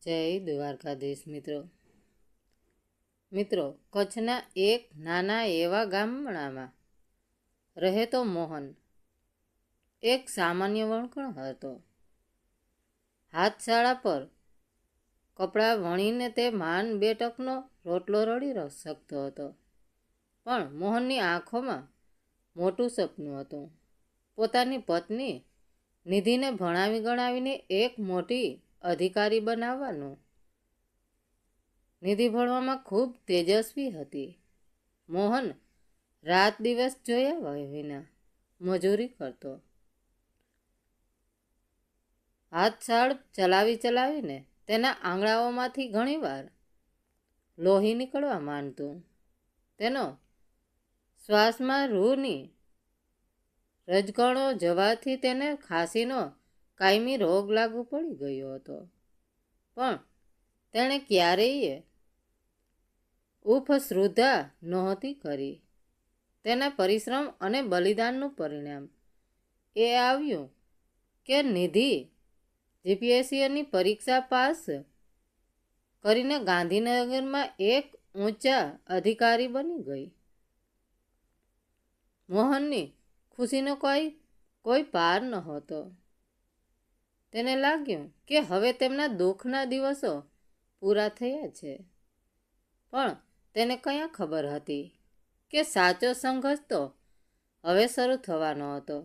જય દ્વારકાધીશ મિત્રો કચ્છના એક નાના એવા ગામડામાં રહેતો મોહન એક સામાન્ય વણકણ હતો. હાથશાળા પર કપડાં વણીને તે માંડ 2 ટકનો રોટલો રળી શકતો હતો. પણ મોહનની આંખોમાં મોટું સપનું હતું. પોતાની પત્ની નિધિને ભણાવી ગણાવીને એક મોટી અધિકારી બનાવવાનું. નિધિ ભણવામાં ખૂબ તેજસ્વી હતી. મોહન રાત દિવસ જોયા વિના મજૂરી કરતો. હાથશાળ ચલાવીને તેના આંગળાઓમાંથી ઘણીવાર લોહી નીકળવા માંડતું. તેનો શ્વાસમાં રૂની રજકણો જવાથી તેને ખાંસીનો કાયમી રોગ લાગુ પડી ગયો હતો. પણ તેણે ક્યારેય ઉપશ્રદ્ધા નહોતી કરી. તેના પરિશ્રમ અને બલિદાનનું પરિણામ એ આવ્યું કે નિધિ જીપીએસસીની પરીક્ષા પાસ કરીને ગાંધીનગરમાં એક ઊંચા અધિકારી બની ગઈ. મોહનની ખુશીનો કોઈ પાર નહોતો. તેને લાગ્યું કે હવે તેમના દુઃખના દિવસો પૂરા થયા છે. પણ તેને કયા ખબર હતી કે સાચો સંઘર્ષ તો હવે શરૂ થવાનો હતો.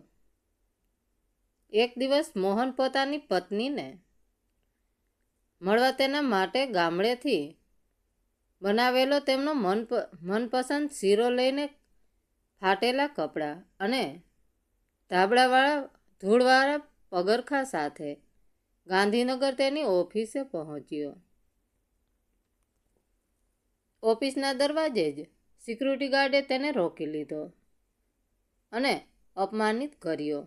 એક દિવસ મોહન પોતાની પત્નીને મળવા તેના માટે ગામડેથી બનાવેલો તેમનો મનપસંદ શીરો લઈને ફાટેલા કપડાં અને ધાબળાવાળા ધૂળવાળા પગરખાં સાથે ગાંધીનગર તેની ઓફિસે પહોંચ્યો. ઓફિસના દરવાજે જ સિક્યુરિટી ગાર્ડે તેને રોકી લીધો અને અપમાનિત કર્યો.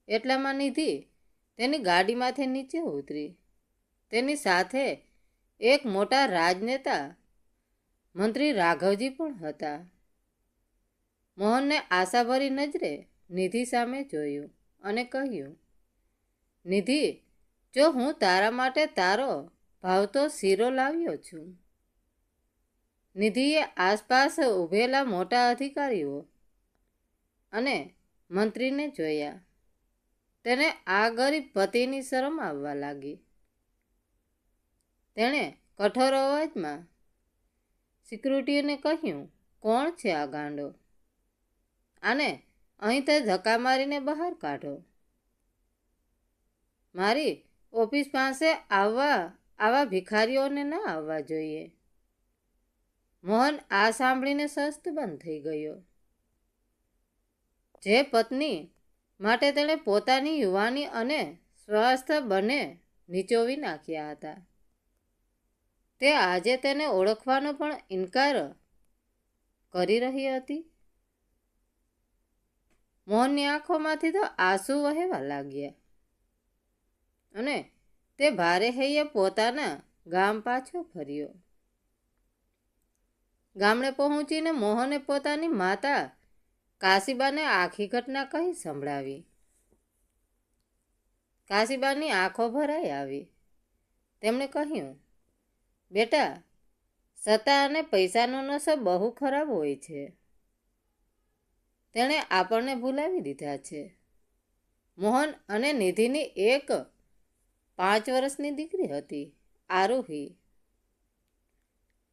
એટલામાં નિધિ તેની ગાડીમાંથી નીચે ઉતરી. તેની સાથે એક મોટા રાજનેતા મંત્રી રાઘવજી પણ હતા. મોહનને આશાભરી નજરે નિધિ સામે જોયું અને કહ્યું, નિધિ, જો હું તારા માટે તારો ભાવતો શીરો લાવ્યો છું. નિધિએ આસપાસ ઊભેલા મોટા અધિકારીઓ અને મંત્રીને જોયા. તેને આ ગરીબ પતિની શરમ આવવા લાગી. તેણે કઠોર અવાજમાં સિક્યુરિટીને કહ્યું, કોણ છે આ ગાંડો? આને અહીંથી ધક્કા મારીને બહાર કાઢો. મારી ઓફિસ પાસે આવા ભિખારીઓને ના આવવા જોઈએ. મોહન આ સાંભળીને શસ્તબંધ થઈ ગયો. જે પત્ની માટે તેણે પોતાની યુવાની અને સ્વાસ્થ્ય બંને નીચોવી નાખ્યા હતા, તે આજે તેને ઓળખવાનો પણ ઇનકાર કરી રહી હતી. મોહનની આંખોમાંથી તો આંસુ વહેવા લાગ્યા અને તે ભારે હૈયે પોતાના ગામ પાછો ફર્યો. ગામડે પહોંચીને મોહને પોતાની માતા કાશીબાને આખી ઘટના કહી સંભળાવી. કાશીબાની આંખો ભરાઈ આવી. તેમણે કહ્યું, બેટા, સત્તા અને પૈસાનો નશો બહુ ખરાબ હોય છે. તેણે આપણને ભૂલાવી દીધા છે. મોહન અને નિધિની એક 5 વર્ષની દીકરી હતી, આરુહી.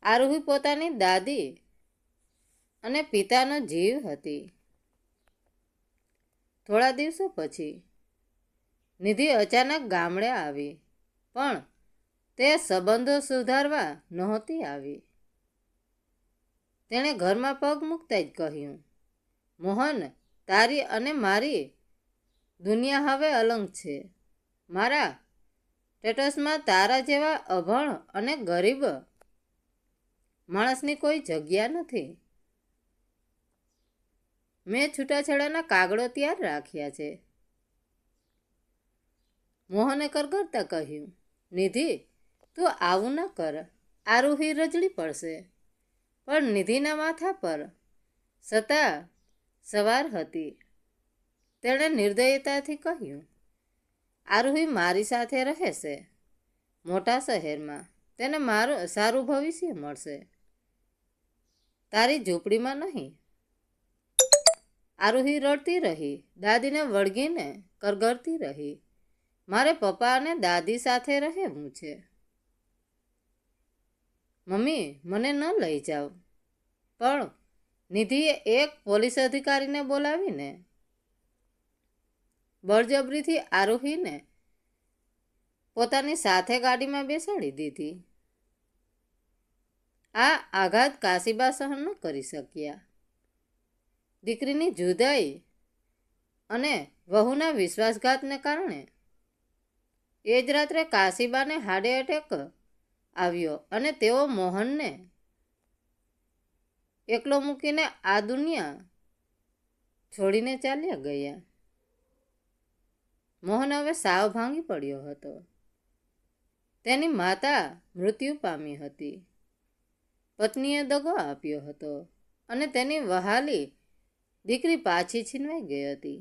આરુહી પોતાની દાદી અને પિતાનો જીવ હતી. થોડા દિવસો પછી નિધિ અચાનક ગામડે આવી, પણ તે સંબંધો સુધારવા નહોતી આવી. તેણે ઘરમાં પગ મૂકતા જ કહ્યું, મોહન, તારી અને મારી દુનિયા હવે અલગ છે. મારા સ્ટેટસમાં તારા જેવા અભણ અને ગરીબ માણસની કોઈ જગ્યા નથી. મેં છૂટાછેડાના કાગળો તૈયાર રાખ્યા છે. મોહને કરગરતા કહ્યું, નિધિ, તું આવું ન કર. આરુહી રજડી પડશે. પણ નિધિના માથા પર સત્તા સવાર હતી. તેણે નિર્દયતાથી કહ્યું, આરુહી મારી સાથે રહેશે. મોટા શહેરમાં તેને સારું ભવિષ્ય મળશે, તારી ઝૂંપડીમાં નહીં. આરુહી રડતી રહી, દાદીને વળગીને કરગરતી રહી. મારે પપ્પા અને દાદી સાથે રહેવું છે. મમ્મી, મને ન લઈ જાઓ. પણ નિધિએ એક પોલીસ અધિકારીને બોલાવીને બળજબરીથી આરુહીને પોતાની સાથે ગાડીમાં બેસાડી દીધી. આ આઘાત કાશીબા સહન ન કરી શક્યા. દીકરીની જુદાઈ અને વહુના વિશ્વાસઘાતને કારણે એ જ રાત્રે કાશીબાને હાર્ટ એટેક આવ્યો અને તેઓ મોહનને એકલો મૂકીને આ દુનિયા છોડીને ચાલ્યા ગયા. મોહન હવે સાવ ભાંગી પડ્યો હતો. તેની માતા મૃત્યુ પામી હતી, પત્નીએ દગો આપ્યો હતો અને તેની વહાલી દીકરી પાછી છીનવાઈ ગઈ હતી.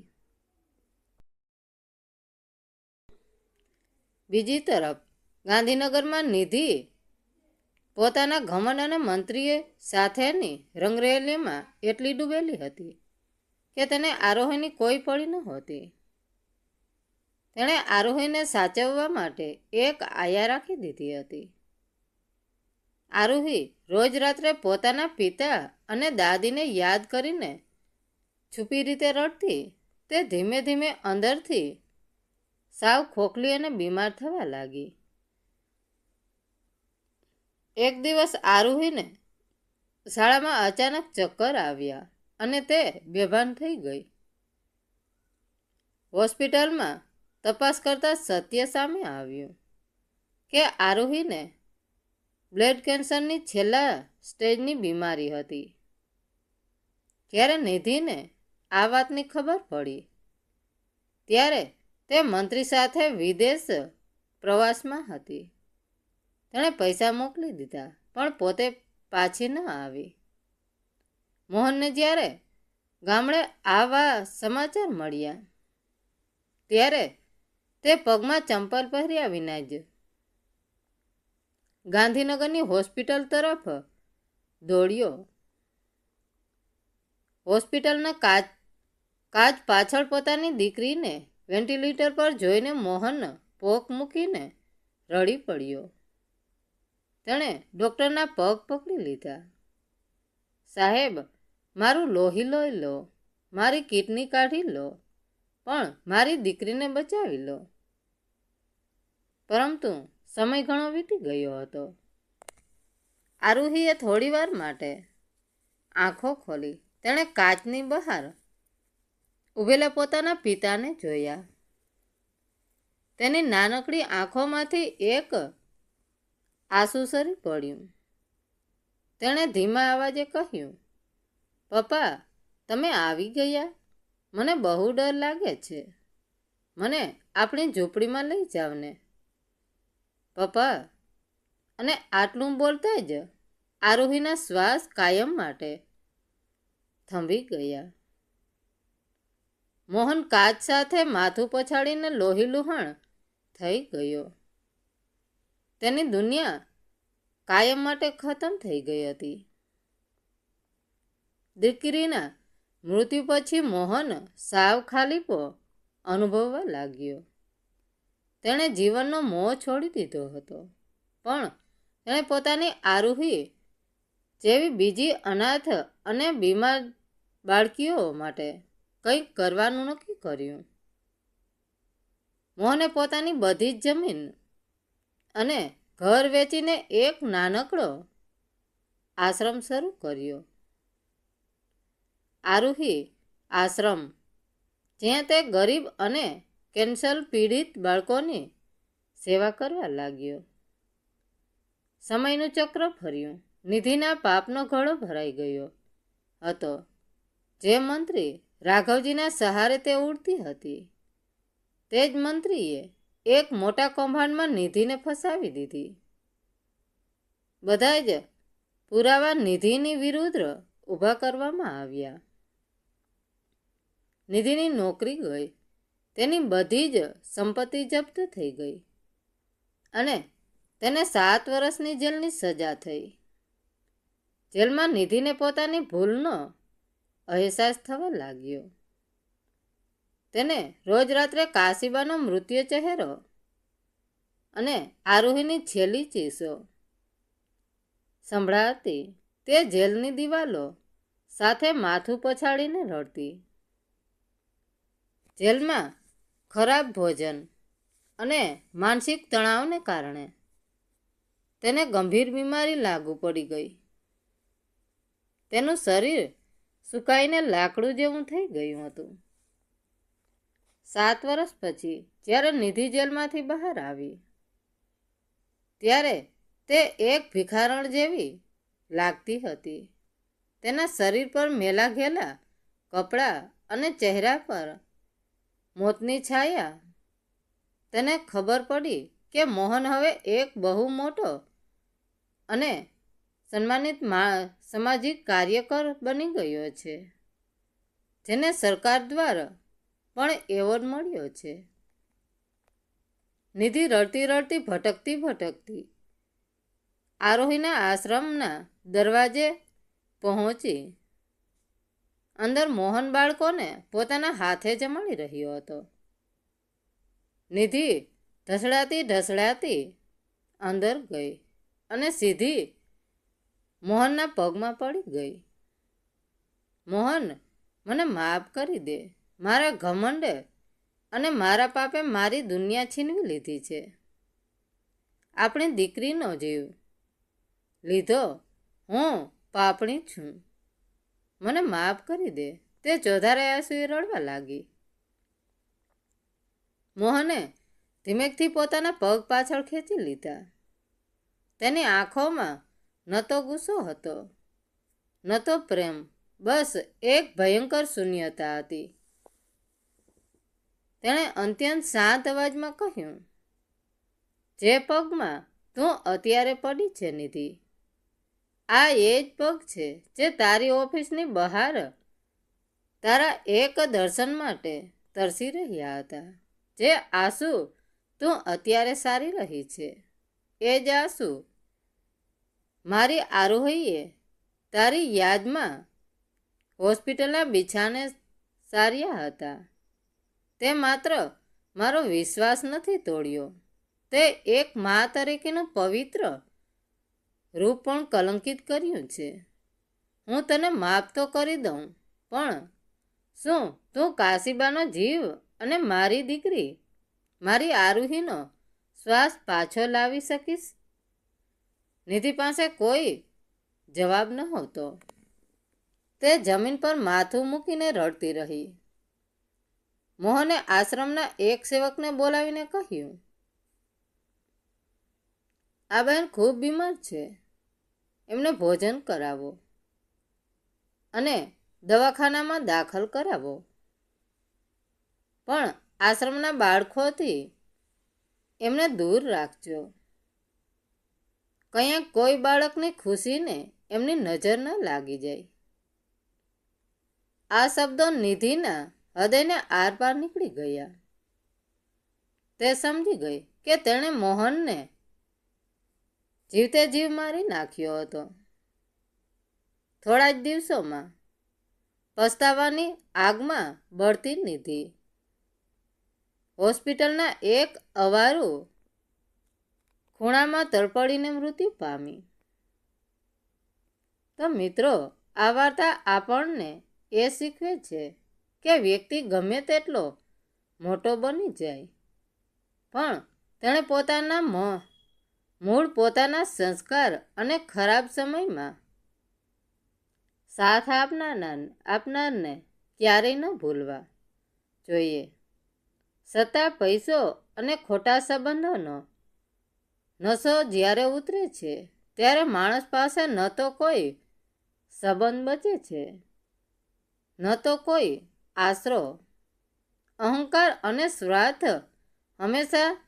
બીજી તરફ ગાંધીનગરમાં નિધિ પોતાના ઘમંડ અને મંત્રીએ સાથેની રંગરેલીમાં એટલી ડૂબેલી હતી કે તેને આરોહીની કોઈ પડી નહોતી. તેણે આરોહીને સાચવવા માટે એક આયા રાખી દીધી હતી. આરોહી રોજ રાત્રે પોતાના પિતા અને દાદીને યાદ કરીને છુપી રીતે રડતી. તે ધીમે ધીમે અંદરથી સાવ ખોખલી અને બીમાર થવા લાગી. એક દિવસ આરુહીને શાળામાં અચાનક ચક્કર આવ્યા અને તે બેભાન થઈ ગઈ. હોસ્પિટલમાં તપાસ કરતા સત્ય સામે આવ્યું કે આરુહીને બ્લડ કેન્સરની છેલ્લા સ્ટેજની બીમારી હતી. જ્યારે નિધિને આ વાતની ખબર પડી ત્યારે તે મંત્રી સાથે વિદેશ પ્રવાસમાં હતી. તેણે પૈસા મોકલી દીધા પણ પોતે પાછી ન આવી. મોહનને જ્યારે ગામડે આવા સમાચાર મળ્યા ત્યારે તે પગમાં ચંપલ પહેર્યા વિના જ ગાંધીનગરની હોસ્પિટલ તરફ દોડ્યો. હોસ્પિટલના કાચ પાછળ પોતાની દીકરીને વેન્ટિલેટર પર જોઈને મોહન પોક મૂકીને રડી પડ્યો. તેણે ડૉક્ટરના પગ પકડી લીધા. સાહેબ, મારું લોહી લઈ લો, મારી કિડની કાઢી લો, પણ મારી દીકરીને બચાવી લો. પરંતુ સમય ઘણો વીતી ગયો હતો. આરુહીએ થોડીવાર માટે આંખો ખોલી. તેણે કાચની બહાર ઊભેલા પોતાના પિતાને જોયા. તેની નાનકડી આંખોમાંથી એક આંસુ સરી પડ્યું. તેણે ધીમા અવાજે કહ્યું, પપ્પા, તમે આવી ગયા? મને બહુ ડર લાગે છે. મને આપણી ઝૂંપડીમાં લઈ જાવ ને પપ્પા. અને આટલું બોલતા જ આરુહીના શ્વાસ કાયમ માટે થંભી ગયા. મોહન કાચ સાથે માથું પછાડીને લોહીલુહાણ થઈ ગયો. તેની દુનિયા કાયમ માટે ખતમ થઈ ગઈ હતી. દીકરીના મૃત્યુ પછી મોહન સાવ ખાલીપો અનુભવવા લાગ્યો. તેણે જીવનનો મોહ છોડી દીધો હતો, પણ તેણે પોતાની આરુહી જેવી બીજી અનાથ અને બીમાર બાળકીઓ માટે કંઈક કરવાનું નક્કી કર્યું. મોહને પોતાની બધી જ જમીન અને ઘર વેચીને એક નાનકડો આશ્રમ શરૂ કર્યો. આરુહી આશ્રમ, જ્યાં તે ગરીબ અને કેન્સર પીડિત બાળકોની સેવા કરવા લાગ્યો. સમયનું ચક્ર ફર્યું. નિધિના પાપનો ઘડો ભરાઈ ગયો હતો. જે મંત્રી રાઘવજીના સહારે તે ઉડતી હતી, તે જ મંત્રીએ એક મોટા કૌભાંડમાં નિધિને ફસાવી દીધી. બધા જ પુરાવા નિધિની વિરુદ્ધ ઊભા કરવામાં આવ્યા. નિધિની નોકરી ગઈ. તેની બધી જ સંપત્તિ જપ્ત થઈ ગઈ અને તેને 7 વર્ષની જેલની સજા થઈ. જેલમાં નિધિને પોતાની ભૂલનો અહેસાસ થવા લાગ્યો. તેને રોજ રાત્રે કાશીબાનો મૃત્યુ ચહેરો અને આરોહીની છેલ્લી ચીસો સંભળાતી. તે જેલની દિવાલો સાથે માથું પછાડીને રડતી. જેલમાં ખરાબ ભોજન અને માનસિક તણાવને કારણે તેને ગંભીર બીમારી લાગુ પડી ગઈ. તેનું શરીર સુકાઈને લાકડું જેવું થઈ ગયું હતું. 7 વર્ષ પછી જ્યારે નિધિ જેલમાંથી બહાર આવી ત્યારે તે એક ભિખારણ જેવી લાગતી હતી. તેના શરીર પર મેલા ઘેલા કપડાં અને ચહેરા પર મોતની છાયા. તેને ખબર પડી કે મોહન હવે એક બહુ મોટો અને સન્માનિત સામાજિક કાર્યકર બની ગયો છે, જેને સરકાર દ્વારા પણ એવોર્ડ મળ્યો છે. નિધિ રડતી રડતી ભટકતી આરોહીના આશ્રમના દરવાજે પહોંચી. અંદર મોહન બાળકોને પોતાના હાથે જમાડી રહ્યો હતો. નિધિ ઢસડાતી અંદર ગઈ અને સીધી મોહનના પગમાં પડી ગઈ. મોહન, મને માફ કરી દે. મારા ઘમંડે અને મારા પાપે મારી દુનિયા છીનવી લીધી છે. આપણી દીકરીનો જીવ લીધો. હું પાપણી છું. મને માફ કરી દે. તે ચોધારે આંસુએ રડવા લાગી. મોહને ધીમેકથી પોતાના પગ પાછળ ખેંચી લીધા. તેની આંખોમાં ન તો ગુસ્સો હતો, ન તો પ્રેમ, બસ એક ભયંકર શૂન્યતા હતી. તેણે અત્યંત શાંત અવાજમાં કહ્યું, જે પગમાં તું અત્યારે પડી છે નિધિ, આ એ જ પગ છે જે તારી ઓફિસની બહાર તારા એક દર્શન માટે તરસી રહ્યા હતા. જે આંસુ તું અત્યારે સારી રહી છે, એ જ આંસુ મારી આરોહીએ તારી યાદમાં હોસ્પિટલના બિછાને સાર્યા હતા. તે માત્ર મારો વિશ્વાસ નથી તોડ્યો, તે એક મા તરીકેનું પવિત્ર રૂપ પણ કલંકિત કર્યું છે. હું તને માફ તો કરી દઉં, પણ શું તું કાશીબાનો જીવ અને મારી દીકરી, મારી આરોહીનો શ્વાસ પાછો લાવી શકીશ? નિધિ પાસે કોઈ જવાબ નહોતો. તે જમીન પર માથું મૂકીને રડતી રહી. મોહને આશ્રમના એક સેવકને બોલાવીને કહ્યું, આ બહેન ખૂબ બીમાર છે. એમને ભોજન કરાવો અને દવાખાનામાં દાખલ કરાવો. પણ આશ્રમના બાળકોથી એમને દૂર રાખજો. કંઈક કોઈ બાળકની ખુશીને એમની નજર ન લાગી જાય. આ શબ્દો નિધિના હૃદયને આરપાર નીકળી ગયા. તે સમજી ગઈ કે તેણે મોહનને જીવતે જીવ મારી નાખ્યો હતો. થોડા જ દિવસોમાં પસ્તાવાની આગમાં બળતી નિધિ હોસ્પિટલના એક અવારું ખૂણામાં તડપડીને મૃત્યુ પામી. તો મિત્રો, આ વાર્તા આપણને એ શીખવે છે કે વ્યક્તિ ગમે તેટલો મોટો બની જાય, પણ તેણે પોતાના સંસ્કાર અને ખરાબ સમયમાં સાથ આપનારને ક્યારેય ન ભૂલવા જોઈએ. સત્તા, પૈસો અને ખોટા સંબંધોનો નશો જ્યારે ઉતરે છે, ત્યારે માણસ પાસે ન તો કોઈ સંબંધ બચે છે, ન તો કોઈ આશરો. અહંકાર અને સ્વાર્થ હંમેશા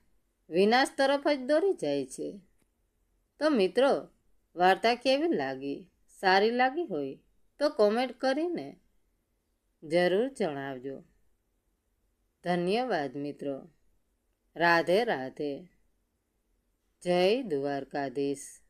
વિનાશ તરફ જ દોરી જાય છે. તો મિત્રો, વાર્તા કેવી લાગી? સારી લાગી હોય તો કોમેન્ટ કરીને જરૂર જણાવજો. ધન્યવાદ મિત્રો. રાધે રાધે. જય દ્વારકાધીશ.